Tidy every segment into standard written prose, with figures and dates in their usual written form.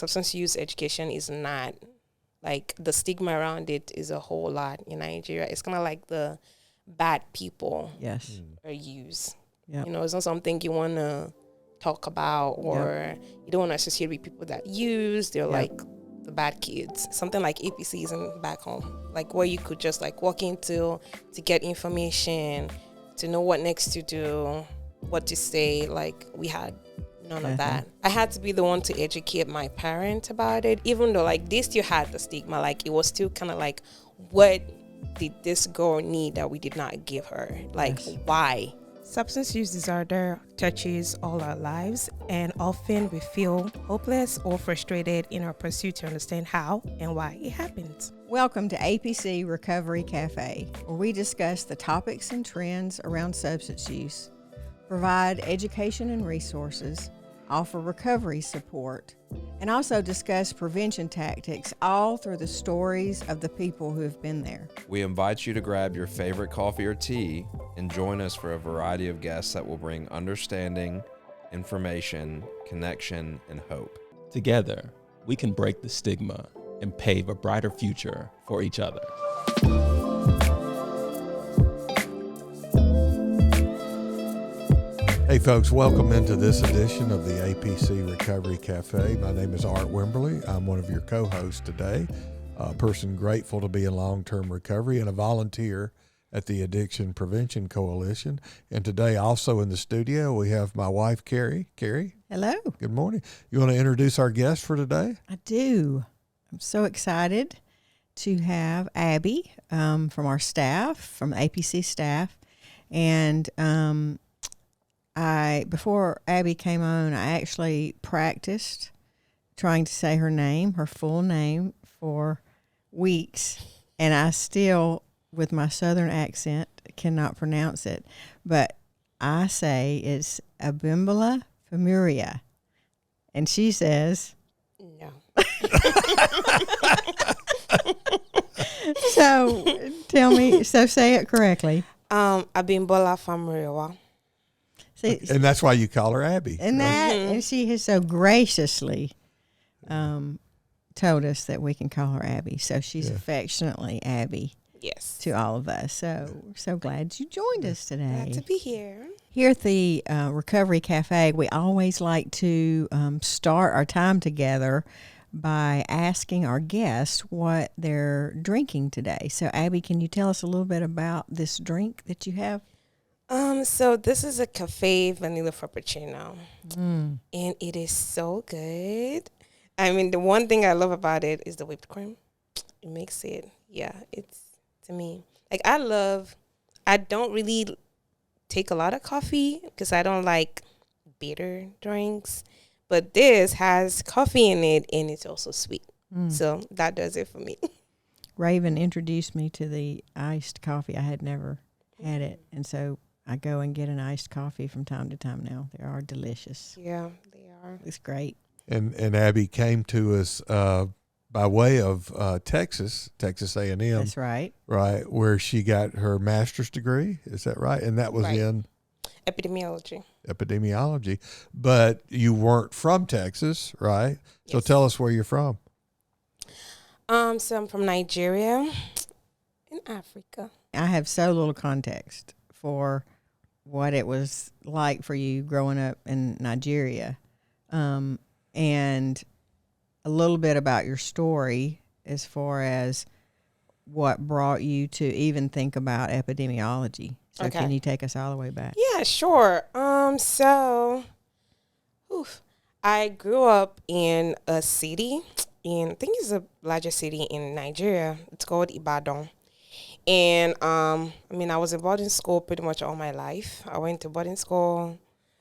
substance use education is not, like, the stigma around it is a whole lot in Nigeria. It's kind of like the bad people are used. Yep. You know, it's not something you want to talk about, or you don't want to associate with people that use. They're like the bad kids. Something like APC isn't back home, like where you could just like walk into to get information, to know what next to do, what to say. Like, we had none of that. I had to be the one to educate my parents about it, even though like they still had the stigma. Like, it was still kind of like, what did this girl need that we did not give her? Like, why? Substance use disorder touches all our lives, and often we feel hopeless or frustrated in our pursuit to understand how and why it happens. Welcome to APC Recovery Cafe, where we discuss the topics and trends around substance use, provide education and resources, offer recovery support, and also discuss prevention tactics, all through the stories of the people who have been there. We invite you to grab your favorite coffee or tea and join us for a variety of guests that will bring understanding, information, connection, and hope. Together, we can break the stigma and pave a brighter future for each other. Hey folks, welcome into this edition of the APC Recovery Cafe. My name is Art Wimberly. I'm one of your co-hosts today, a person grateful to be in long-term recovery and a volunteer at the Addiction Prevention Coalition. And today also in the studio, we have my wife, Carrie. Carrie? Hello. Good morning. You want to introduce our guest for today? I do. I'm so excited to have Abby from our staff, from the APC staff. And before Abby came on, I actually practiced trying to say her name, her full name, for weeks. And I still, with my southern accent, cannot pronounce it. But I say it's Abi Famurewa. And she says... No. So tell me, so say it correctly. Abi Famurewa. See, And that's why you call her Abby. and that, and she has so graciously told us that we can call her Abby. So she's affectionately Abby Yes. to all of us. So glad you joined us today. Glad to be here. Here at the Recovery Cafe, we always like to start our time together by asking our guests what they're drinking today. So, Abby, can you tell us a little bit about this drink that you have? So this is a cafe vanilla frappuccino, and it is so good. I mean, the one thing I love about it is the whipped cream. It makes it, it's, to me, like, I don't really take a lot of coffee because I don't like bitter drinks, but this has coffee in it and it's also sweet. So that does it for me. Raven introduced me to the iced coffee. I had never had it, and so I go and get an iced coffee from time to time now. They are delicious. Yeah, they are. It's great. And Abby came to us by way of Texas A&M. That's right. Right, where she got her master's degree. Is that right? And that was in epidemiology. But you weren't from Texas, right? So tell us where you're from. So I'm from Nigeria in Africa. I have so little context for what it was like for you growing up in Nigeria, and a little bit about your story as far as what brought you to even think about epidemiology. So can you take us all the way back? Yeah, sure. I grew up in a city, I think it's the largest city in Nigeria. It's called Ibadan. And, I was in boarding school pretty much all my life. I went to boarding school,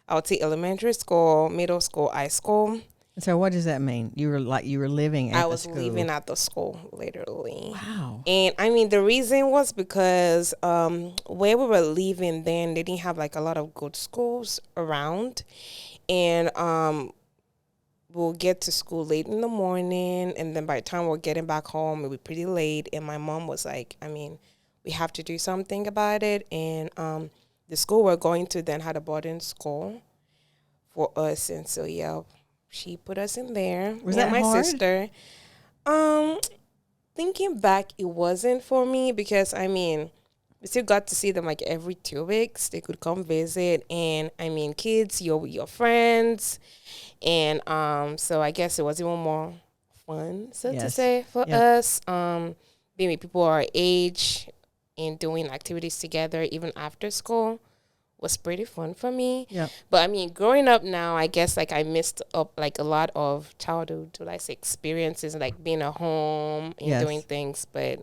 I would say elementary school, middle school, high school. So what does that mean? You were living at I was the school. living at the school, literally. Wow. And, the reason was because where we were living then, they didn't have, like, a lot of good schools around. And we'll get to school late in the morning, and then by the time we're getting back home, it'll be pretty late. And my mom was like, we have to do something about it. And the school we're going to then had a boarding school for us. And so, she put us in there. Was Me that and my hard? sister. Thinking back, it wasn't for me because I mean, we still got to see them like every 2 weeks. They could come visit, and I mean, kids, you're with your friends, and so I guess it was even more fun, so to Yes. say, for Yep. us. Being with people our age and doing activities together, even after school, was pretty fun for me. Yeah. But I mean, growing up now, I guess like I missed up like a lot of childhood, like experiences, like being at home and Yes. doing things. But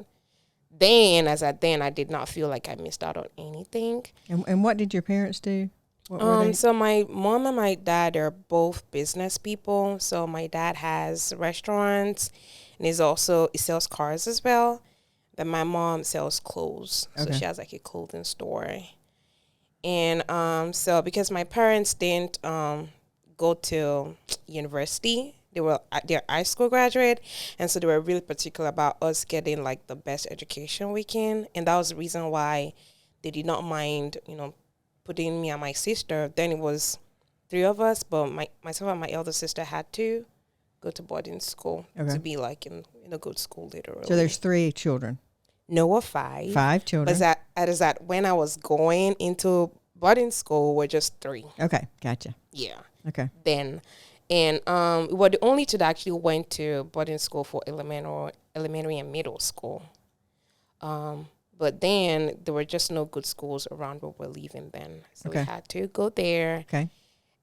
then, I did not feel like I missed out on anything. And what did your parents do? What were they? So my mom and my dad are both business people. So my dad has restaurants, and he sells cars as well. Then my mom sells clothes, so Okay. she has like a clothing store. And so because my parents didn't go to university, they're high school graduate, and so they were really particular about us getting like the best education we can, and that was the reason why they did not mind, putting me and my sister. Then it was 3 of us, but myself and my elder sister had to go to boarding school Okay. to be like in a good school literally. So there's 3 children. no or 5. 5 children. But that when I was going into boarding school, we're just 3. Okay, gotcha. Yeah. Okay. Then, and we were the only two that actually went to boarding school for elementary and middle school. But then there were just no good schools around where we're leaving then, so Okay. we had to go there. Okay.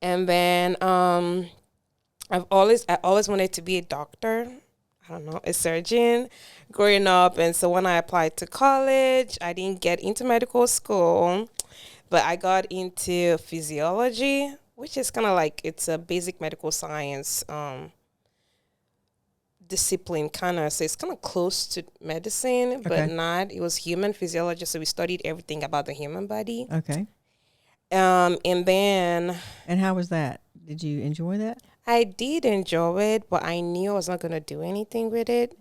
And then I always wanted to be a doctor. I don't know, a surgeon growing up. And so when I applied to college, I didn't get into medical school, but I got into physiology, which is kind of like, it's a basic medical science discipline kind of. So it's kind of close to medicine, but Okay. not. It was human physiology. So we studied everything about the human body. Okay. And then And how was that? Did you enjoy that? I did enjoy it, but I knew I was not going to do anything with it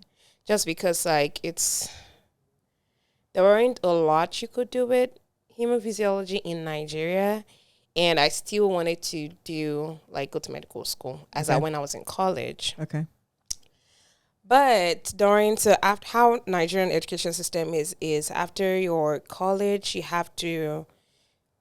just because, like, there weren't a lot you could do with human physiology in Nigeria. And I still wanted to go to medical school when I was in college. Okay. But after how Nigerian education system is after your college, you have to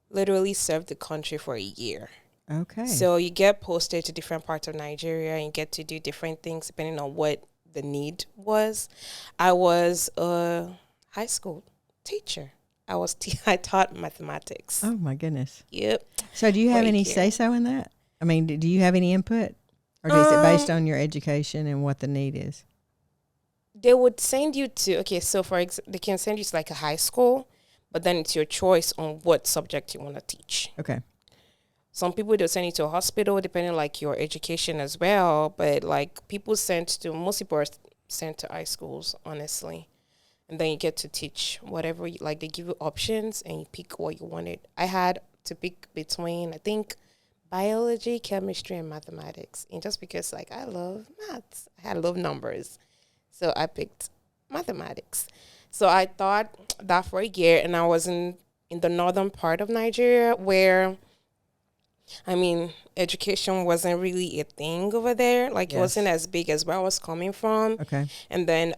literally serve the country for a year. Okay. So you get posted to different parts of Nigeria and get to do different things depending on what the need was. I was a high school teacher. I taught mathematics. Oh my goodness. Yep. So do you have For a any year. say so in that? I mean, do you have any input, or is it based on your education and what the need is? They would send you to, so they can send you to like a high school, but then it's your choice on what subject you want to teach. Okay. Some people, they'll send you to a hospital depending like your education as well. But like most people are sent to high schools, honestly. And then you get to teach whatever, they give you options and you pick what you wanted. I had to pick between, I think, biology, chemistry, and mathematics. And just because I love maths, I love numbers. So I picked mathematics. So I taught that for a year, and I was in the northern part of Nigeria where, education wasn't really a thing over there. It wasn't as big as where I was coming from. Okay. And then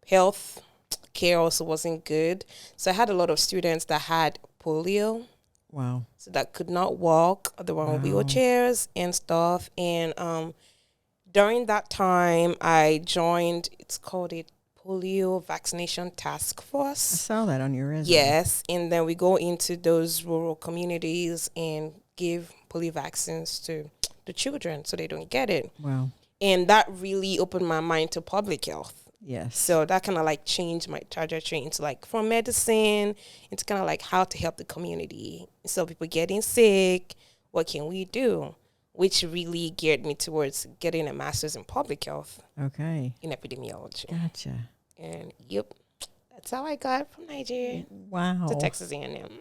health care also wasn't good. So I had a lot of students that had polio, Wow. so that could not walk. They were on Wow. wheelchairs and stuff. And during that time, I joined, it's called a polio vaccination task I force. saw that on your resume. Yes, and then we go into those rural communities and give polio vaccines to the children so they don't get it. Wow. And that really opened my mind to public health. Yes. So that kind of changed my trajectory into from medicine into kind of how to help the community. So people getting sick, what can we do? Which really geared me towards getting a master's in public health Okay. in epidemiology. Gotcha. And that's how I got from Nigeria Wow. to Texas A&M.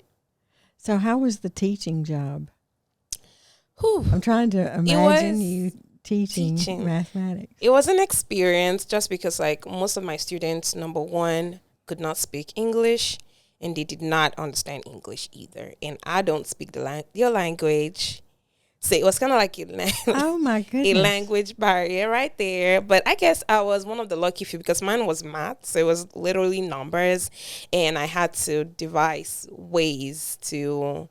So how was the teaching job? Whew. I'm trying to imagine was you teaching mathematics. It was an experience just because most of my students, number one, could not speak English, and they did not understand English either. And I don't speak their language. So it was kind of like Oh my a goodness. language barrier right there. But I guess I was one of the lucky few because mine was math. So it was literally numbers. And I had to devise ways to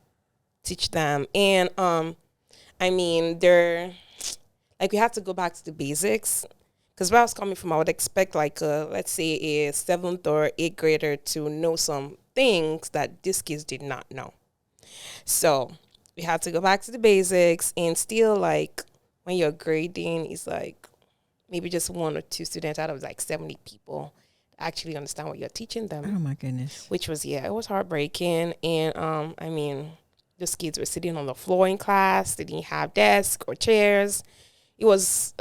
teach them. And I mean, we have to go back to the basics. Because where I was coming from, I would expect let's say a 7th or 8th grader to know some things that these kids did not know. So we had to go back to the basics, and still when you're grading, it's maybe just 1 or 2 students out of 70 people actually understand what you're teaching them. Oh my goodness. Which was, it was heartbreaking. And I mean, those kids were sitting on the floor in class. They didn't have desks or chairs. It was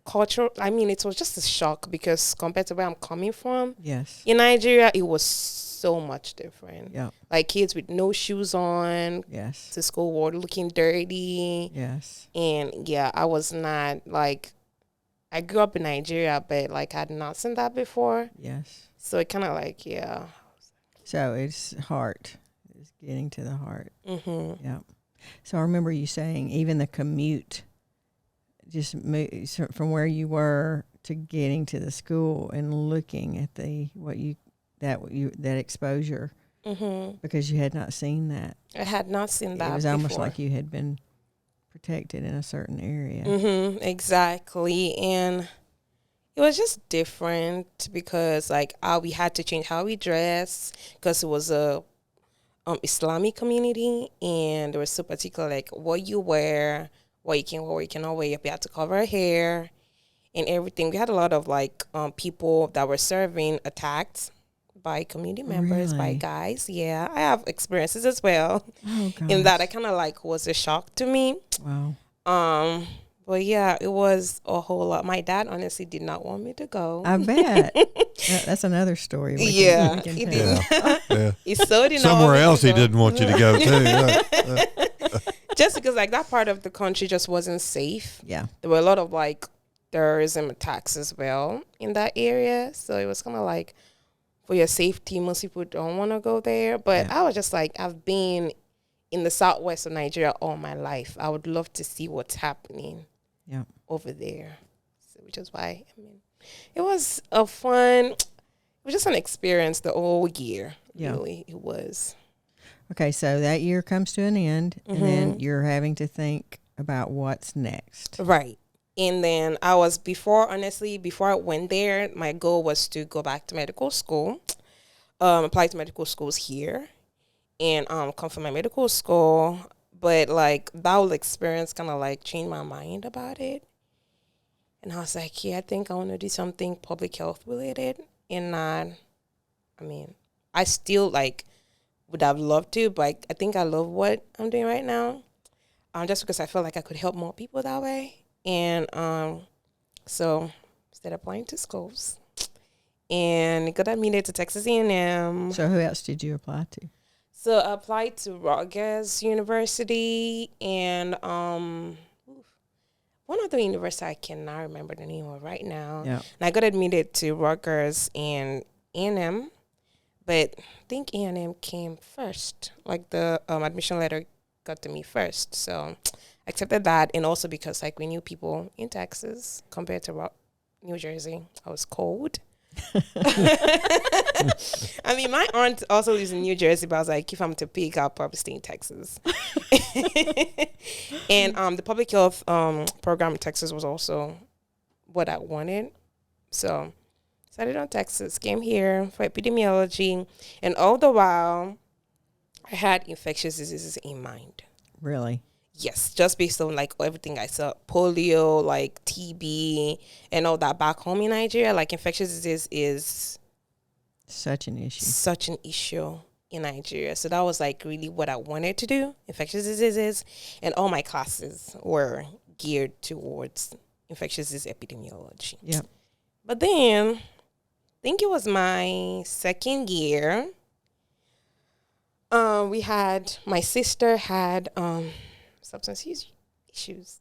cultural. I mean, it was just a shock because compared to where I'm coming from, Yes. in Nigeria, it was so much different. Yeah. Kids with no shoes on, Yes. to school or looking dirty. Yes. And I was not I grew up in Nigeria, but I had not seen that before. Yes. So it kind of So it's heart. It's getting to the heart. Mm-hmm. Yeah. So I remember you saying even the commute, just from where you were to getting to the school and looking at that exposure, because you had not seen that. I had not seen that. It was before. almost like you had been protected in a certain area. Mm-hmm, exactly. And it was just different because we had to change how we dress because it was a Islamic community, and they were so particular what you wear, what you can wear, what you cannot wear. You had to cover our hair and everything. We had a lot of people that were serving attacked by community members, by Really? guys. Yeah, I have experiences as well. Oh gosh. In that, I kind of was a shock to me. Wow. But it was a whole lot. My dad honestly did not want me to go. I bet. That's another story. We Yeah, can he tell. did. Yeah. He so did not Somewhere want me else to he go. didn't want you to go to. Just because that part of the country just wasn't safe. Yeah. There were a lot of terrorism attacks as well in that area. So it was kind of for your safety, most people don't want to go there. But Yeah. I was just I've been in the southwest of Nigeria all my life. I would love to see what's happening over there. So, which is why, it was it was just an experience the whole year. Yeah. Really, it was. Okay, so that year comes to an end, and then Mhm. you're having to think about what's next. Right. And then before I went there, my goal was to go back to medical school, apply to medical schools here, and come from my medical school. But that whole experience kind of changed my mind about it. And I was I think I want to do something public health related and not, I still would have loved to, but I think I love what I'm doing right now. Just because I feel I could help more people that way. And so instead of applying to schools and got admitted to Texas A&M. So who else did you apply to? So I applied to Rutgers University and one other university I cannot remember the name of right now. Yeah. And I got admitted to Rutgers and A&M, but I think A&M came first. The admission letter got to me first. So I accepted that, and also because we knew people in Texas compared to New Jersey. I was cold. My aunt also lives in New Jersey, but I was if I'm to pick, I'll probably stay in Texas. And the public health program in Texas was also what I wanted. So decided on Texas, came here for epidemiology, and all the while I had infectious diseases in mind. Really? Yes, just based on everything I saw, polio, TB, and all that back home in Nigeria. Infectious disease is Such an issue. such an issue in Nigeria. So that was really what I wanted to do, infectious diseases, and all my classes were geared towards infectious disease epidemiology. Yeah. But then, I think it was my second year. My sister had substance use issues.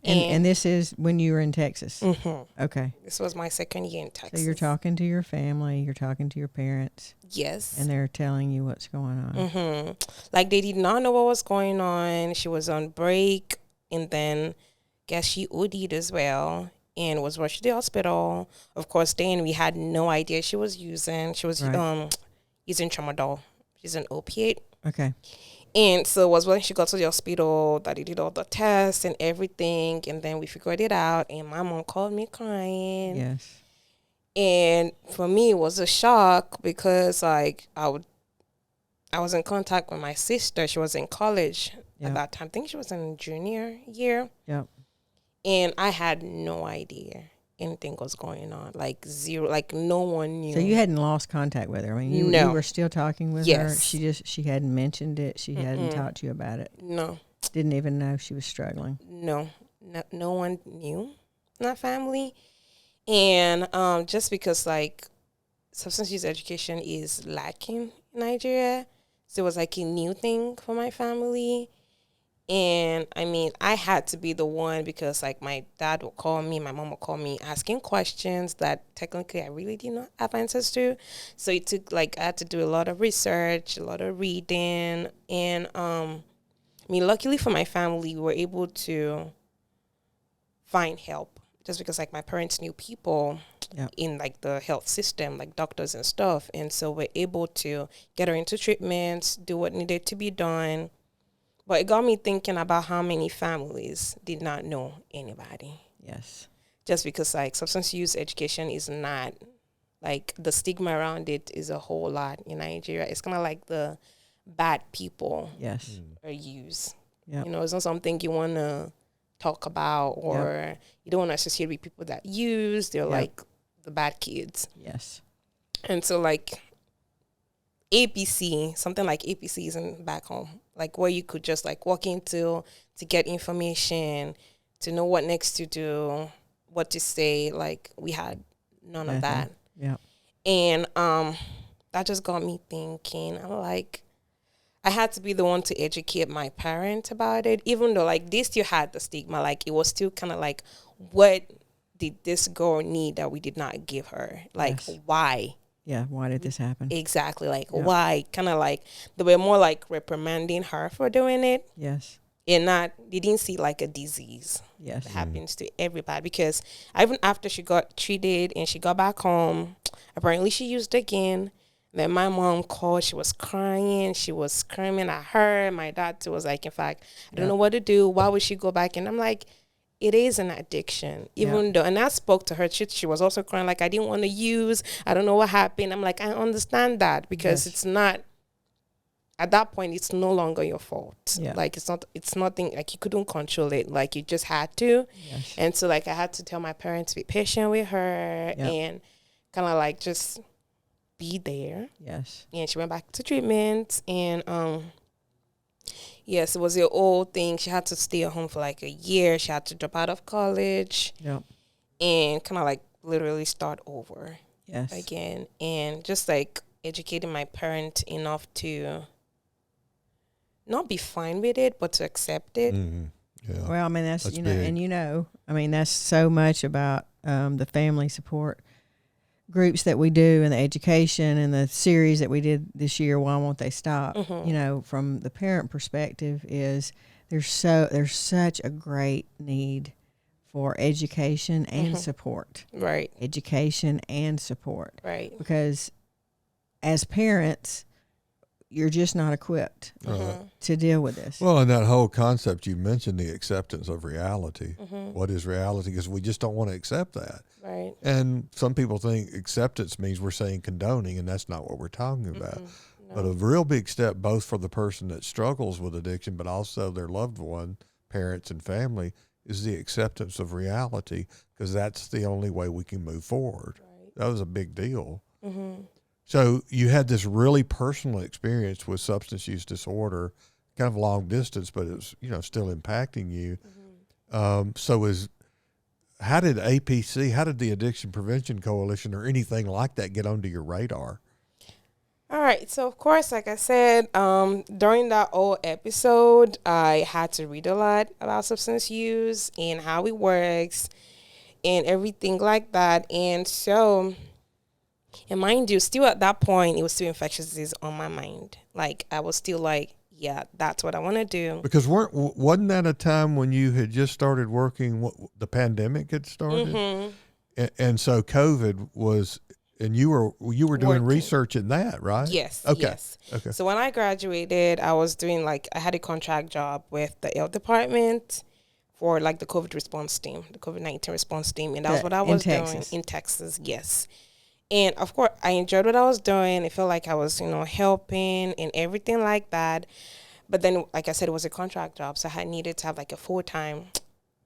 And this is when you were in Texas. Mm-hmm. Okay. This was my second year in Texas. So you're talking to your family, you're talking to your parents. Yes. And they're telling you what's going on. Mm-hmm. Like, they did not know what was going on. She was on break, and then guess she OD'd as well and was rushed to the hospital. Of course, then we had no idea she was using. She was using tramadol. She's an opiate. Okay. And so it was when she got to the hospital that they did all the tests and everything, and then we figured it out, and my mom called me crying. Yes. And for me, it was a shock because, like, I was in contact with my sister. She was in college at that time. I think she was in junior year. Yep. And I had no idea anything was going on. Like, zero. Like, no one knew. So you hadn't lost contact with her. I mean, you were still talking with her. She hadn't mentioned it. She hadn't talked to you about it. No. Didn't even know she was struggling. No one knew in our family. And just because, like, substance use education is lacking in Nigeria, so it was like a new thing for my family. And I mean, I had to be the one because, like, my dad would call me, my mom would call me asking questions that technically I really did not have answers to. So it took, like, I had to do a lot of research, a lot of reading. And I mean, luckily for my family, we were able to find help just because, like, my parents knew people in, like, the health system, like doctors and stuff. And so we're able to get her into treatments, do what needed to be done. But it got me thinking about how many families did not know anybody. Yes. Just because, like, substance use education is not, like, the stigma around it is a whole lot in Nigeria. It's kind of like the bad people are used. Yep. You know, it's not something you want to talk about, or you don't want to associate with people that use. They're like the bad kids. Yes. And so, like, APC, something like APC isn't back home. Like, where you could just, like, walk into to get information, to know what next to do, what to say. Like, we had none of that. Yeah. And that just got me thinking. I'm like, I had to be the one to educate my parents about it, even though, like, they still had the stigma. Like, it was still kind of like, what did this girl need that we did not give her? Like, why? Yeah, why did this happen? Exactly, like, why? Kind of like, they were more like reprimanding her for doing it. Yes. And they didn't see, like, a disease. Yes. That happens to everybody. Because even after she got treated and she got back home, apparently she used again. Then my mom called, she was crying, she was screaming at her. My dad too was like, in fact, I don't know what to do. Why would she go back? And I'm like, it is an addiction, even though, and I spoke to her, she was also crying, like, I didn't want to use, I don't know what happened. I'm like, I understand that, because it's not, at that point, it's no longer your fault. Like, it's nothing, like, you couldn't control it, like, you just had to. And so, like, I had to tell my parents to be patient with her and kind of, like, just be there. Yes. And she went back to treatment, and yes, it was the old thing. She had to stay at home for like a year. She had to drop out of college. Yep. And kind of like literally start over. Yes. Again. And just like educating my parents enough to not be fine with it, but to accept it. Mm-hmm. Yeah. Well, I mean, that's big. I mean, that's so much about the family support groups that we do, and the education, and the series that we did this year, Why Won't They Stop? Mm-hmm. You know, from the parent perspective, is there's such a great need for education and support. Right. Education and support. Right. Because as parents, you're just not equipped to deal with this. Well, and that whole concept you mentioned, the acceptance of reality. Mm-hmm. What is reality? Because we just don't want to accept that. Right. And some people think acceptance means we're saying condoning, and that's not what we're talking about. Mm-hmm. No. But a real big step, both for the person that struggles with addiction, but also their loved one, parents and family, is the acceptance of reality, because that's the only way we can move forward. Right. That was a big deal. Mm-hmm. So you had this really personal experience with substance use disorder, kind of long distance, but it was, still impacting you. Mm-hmm. How did APC, how did the Addiction Prevention Coalition or anything like that get onto your radar? All right. So of course, like I said, during that whole episode, I had to read a lot about substance use and how it works and everything like that. And so, and mind you, still at that point, it was still infectious disease on my mind. Like I was still like, yeah, that's what I want to do. Because wasn't that a time when you had just started working? The pandemic had started, and so COVID was, and you were doing Working. research in that, right? Yes. Okay. Yes. Okay. So when I graduated, I was doing I had a contract job with the health department for like the COVID response team, the COVID-19 response team, and that was what I was doing in Texas. Yes. And of course, I enjoyed what I was doing. I felt like I was, helping and everything like that. But then, like I said, it was a contract job, so I needed to have like a full-time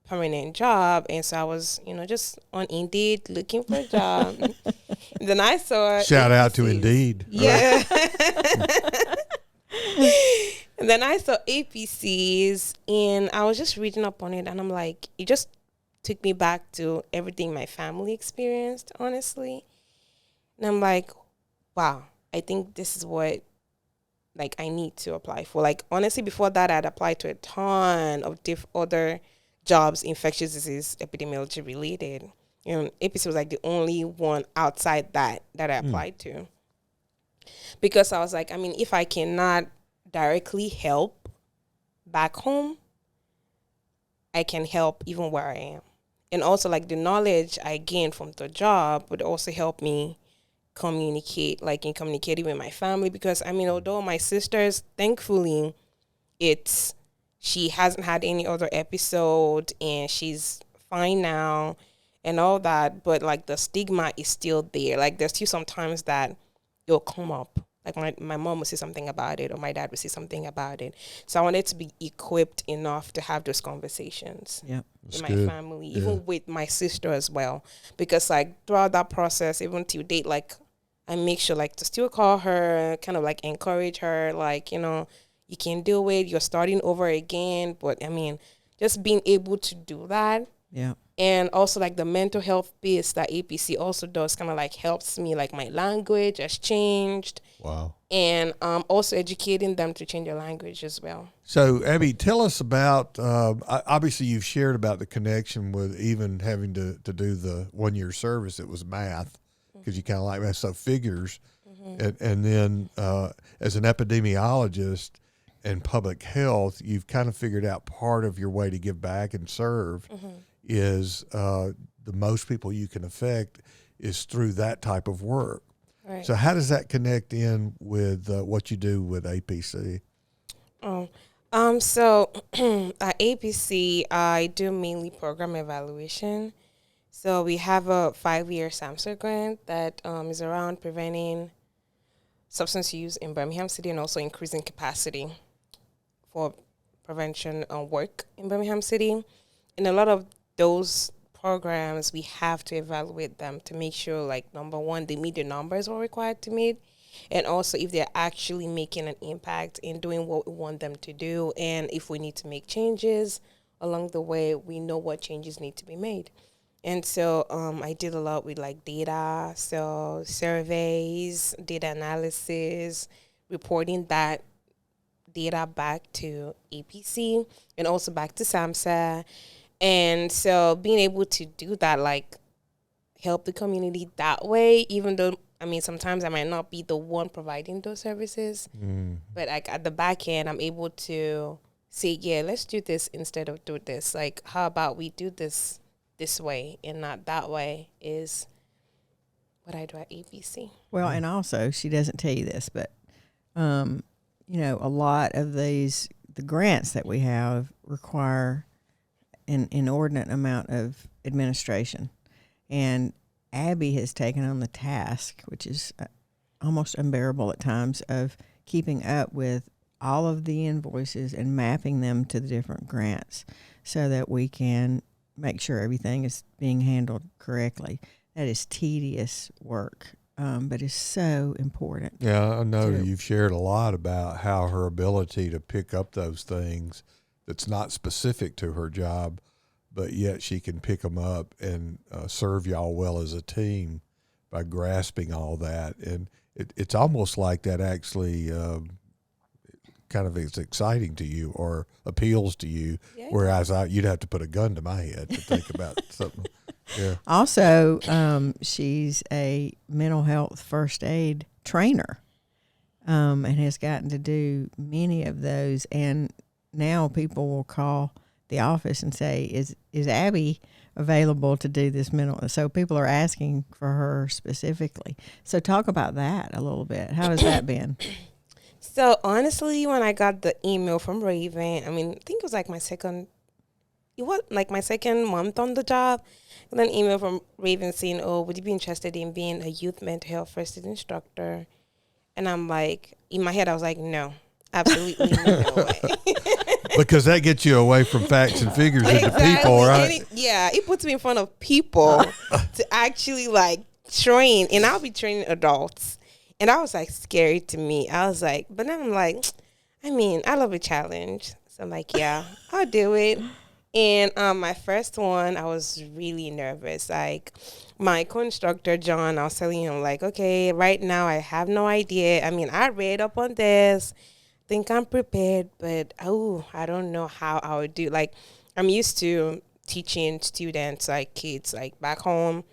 permanent job. And so I was, just on Indeed looking for a job. And then I saw shout out to Indeed. Yeah. And then I saw APCs, and I was just reading up on it, and I'm like, it just took me back to everything my family experienced, honestly. And I'm like, wow, I think this is what I need to apply for. Like, honestly, before that, I'd applied to a ton of other jobs, infectious disease, epidemiology related. APC was like the only one outside that I applied to. Because I was like, I mean, if I cannot directly help back home, I can help even where I am. And also, the knowledge I gained from the job would also help me communicate, in communicating with my family. Because, I mean, although my sister's, thankfully, she hasn't had any other episode and she's fine now and all that, but, the stigma is still there. There's still sometimes that it'll come up. My mom will say something about it, or my dad will say something about it. So I wanted to be equipped enough to have those conversations in my family, even with my sister as well. Because throughout that process, even till date, I make sure to still call her, kind of encourage her, you can do it, you're starting over again. But I mean, just being able to do that. Yeah. And also the mental health piece that APC also does kind of helps me, my language has changed. Wow. And also educating them to change their language as well. So Abby, tell us about, obviously you've shared about the connection with even having to do the 1 year service. It was math because you kind of like math, so figures. And then as an epidemiologist and public health, you've kind of figured out part of your way to give back and serve is the most people you can affect is through that type of work. Right. So how does that connect in with what you do with APC? So at APC, I do mainly program evaluation. So we have a 5-year SAMHSA grant that is around preventing substance use in Birmingham City and also increasing capacity for prevention work in Birmingham City. And a lot of those programs, we have to evaluate them to make sure, number one, they meet the numbers we're required to meet, and also if they're actually making an impact in doing what we want them to do. And if we need to make changes along the way, we know what changes need to be made. And so I did a lot with data, so surveys, data analysis, reporting that data back to APC and also back to SAMHSA. And so being able to do that, help the community that way, even though, I mean, sometimes I might not be the one providing those services, but at the back end, I'm able to say, yeah, let's do this instead of do this. How about we do this way and not that way is what I do at APC. Well, and also, she doesn't tell you this, but, a lot of the grants that we have require an inordinate amount of administration. And Abby has taken on the task, which is almost unbearable at times, of keeping up with all of the invoices and mapping them to the different grants so that we can make sure everything is being handled correctly. That is tedious work, but it's so important. Yeah, I know you've shared a lot about how her ability to pick up those things that's not specific to her job, but yet she can pick them up and serve y'all well as a team by grasping all that. And it's almost like that actually kind of is exciting to you or appeals to you, Yeah, whereas you'd have to put a gun to my head to think about something. Yeah. Also, she's a mental health first aid trainer, and has gotten to do many of those. And now people will call the office and say, "Is Abby available to do this mental?" So people are asking for her specifically. So talk about that a little bit. How has that been? So honestly, when I got the email from Raven, I mean, I think it was like my second month on the job. And then email from Raven saying, "Oh, would you be interested in being a youth mental health first aid instructor?" And I'm like, in my head, I was like, no, absolutely no way. Because that gets you away from facts and figures into people, right? And it puts me in front of people to actually like train, and I'll be training adults. And that was like scary to me. I was like, but then I'm like, I mean, I love a challenge. So I'm like, yeah, I'll do it. And my first one, I was really nervous. Like my co-instructor, John, I was telling him like, okay, right now I have no idea. I mean, I read up on this, think I'm prepared, but I don't know how I would do. Like I'm used to teaching students, like kids, like back home.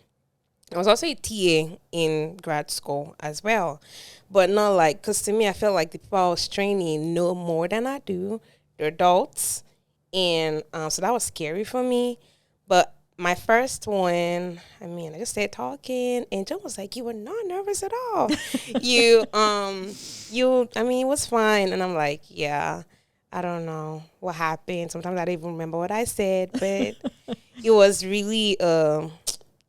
I was also a TA in grad school as well, but not like, because to me, I felt like the people I was training know more than I do, the adults. And so that was scary for me. But my first one, I mean, I just started talking, and John was like, "You were not nervous at all. I mean, it was fine." And I'm like, "Yeah, I don't know what happened. Sometimes I don't even remember what I said, but it was really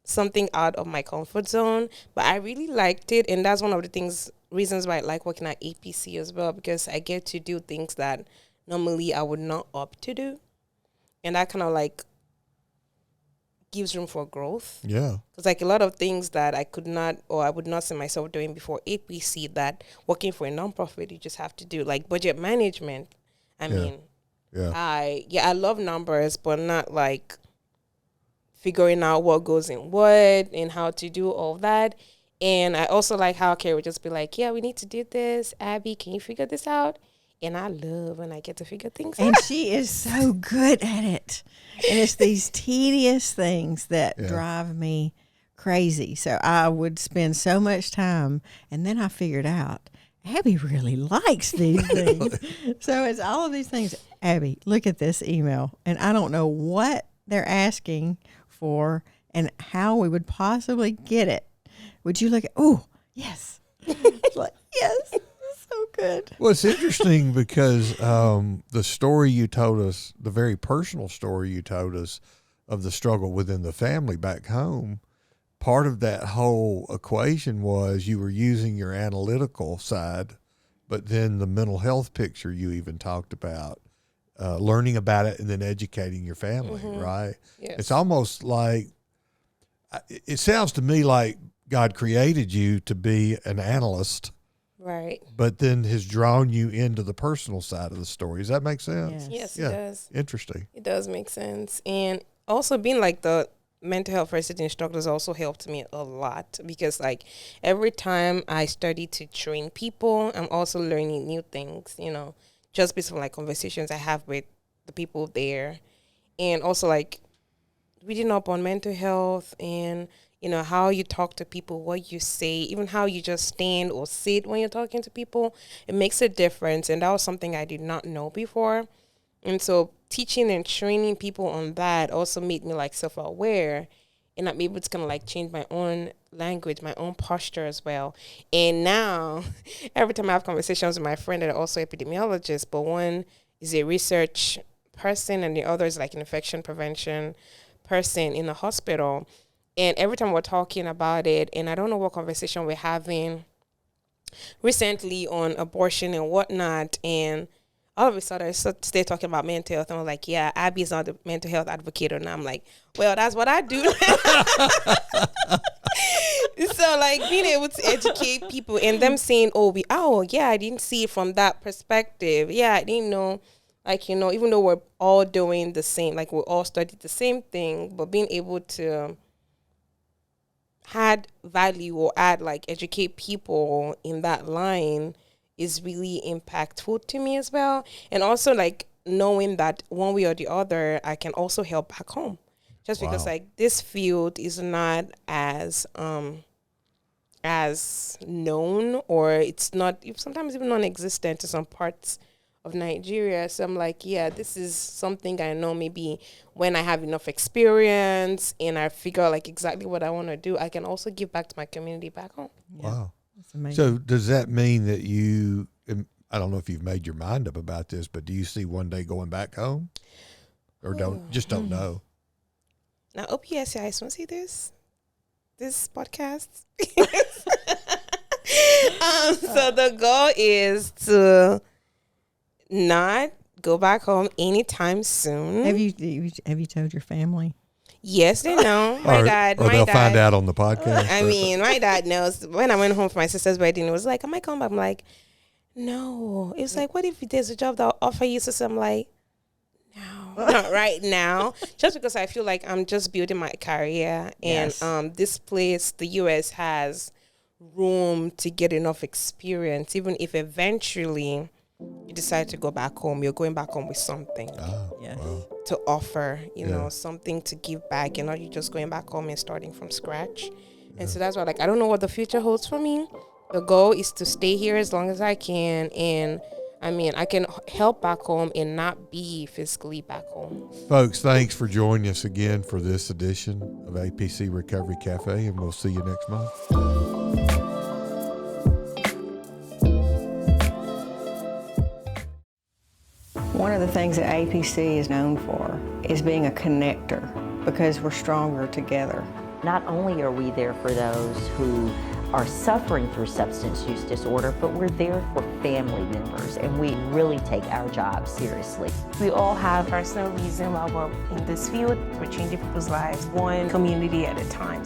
something out of my comfort zone. But I really liked it, and that's one of the reasons why I like working at APC as well, because I get to do things that normally I would not opt to do. And that kind of like gives room for growth. Yeah. Because like a lot of things that I could not, or I would not see myself doing before APC, that working for a nonprofit, you just have to do, like budget management. I love numbers, but not like figuring out what goes in what and how to do all that. And I also like how Carrie would just be like, "Yeah, we need to do this. Abby, can you figure this out?" And I love when I get to figure things out. And she is so good at it. And it's these tedious things that drive me crazy. So I would spend so much time, and then I figured out Abby really likes these things. So it's all of these things. Abby, look at this email. And I don't know what they're asking for and how we would possibly get it. Would you look at, oh, yes. Like, yes. So good. Well, it's interesting because the story you told us, the very personal story you told us of the struggle within the family back home, part of that whole equation was you were using your analytical side, but then the mental health picture you even talked about, learning about it and then educating your family, right? Yes. It's almost like, it sounds to me like God created you to be an analyst. Right. But then has drawn you into the personal side of the story. Does that make sense? Yes, Yeah. it does. Interesting. It does make sense. And also being like the mental health first aid instructors also helped me a lot, because like every time I study to train people, I'm also learning new things, just based on like conversations I have with the people there. And also like reading up on mental health and how you talk to people, what you say, even how you just stand or sit when you're talking to people, it makes a difference. And that was something I did not know before. And so teaching and training people on that also made me like self-aware, and I'm able to kind of like change my own language, my own posture as well. And now every time I have conversations with my friend that are also epidemiologists, but one is a research person and the other is like an infection prevention person in the hospital. And every time we're talking about it, and I don't know what conversation we're having recently on abortion and whatnot, and all of a sudden I start talking about mental health, and I'm like, yeah, Abby's not the mental health advocate, and I'm like, well, that's what I do. So like being able to educate people and them saying, oh yeah, I didn't see it from that perspective. Yeah, I didn't know. Like, even though we're all doing the same, like we all studied the same thing, but being able to add value or educate people in that line is really impactful to me as well. And also knowing that one way or the other, I can also help back home. Just because this field is not as known, or it's not sometimes even non-existent to some parts of Nigeria. So I'm this is something I know maybe when I have enough experience and I figure out exactly what I want to do, I can also give back to my community back home. Yeah. Wow. That's amazing. So does that mean that you, I don't know if you've made your mind up about this, but do you see one day going back home, or don't know? Now, OPS, I just want to see this podcast. So the goal is to not go back home anytime soon. Have you told your family? Yes, they know. My dad. They'll find out on the podcast. I mean, my dad knows. When I went home for my sister's wedding, it was am I coming back? I'm like, no. It was what if there's a job that'll offer you? So I'm like, no, not right now. Just because I feel like I'm just building my career, and this place, the US, has room to get enough experience. Even if eventually you decide to go back home, you're going back home with something to offer, you know, something to give back. You're not just going back home and starting from scratch. And so that's why, I don't know what the future holds for me. The goal is to stay here as long as I can. And I mean, I can help back home and not be physically back home. Folks, thanks for joining us again for this edition of APC Recovery Cafe, and we'll see you next month. One of the things that APC is known for is being a connector, because we're stronger together. Not only are we there for those who are suffering through substance use disorder, but we're there for family members, and we really take our job seriously. We all have personal reason why we're in this field. We're changing people's lives one community at a time.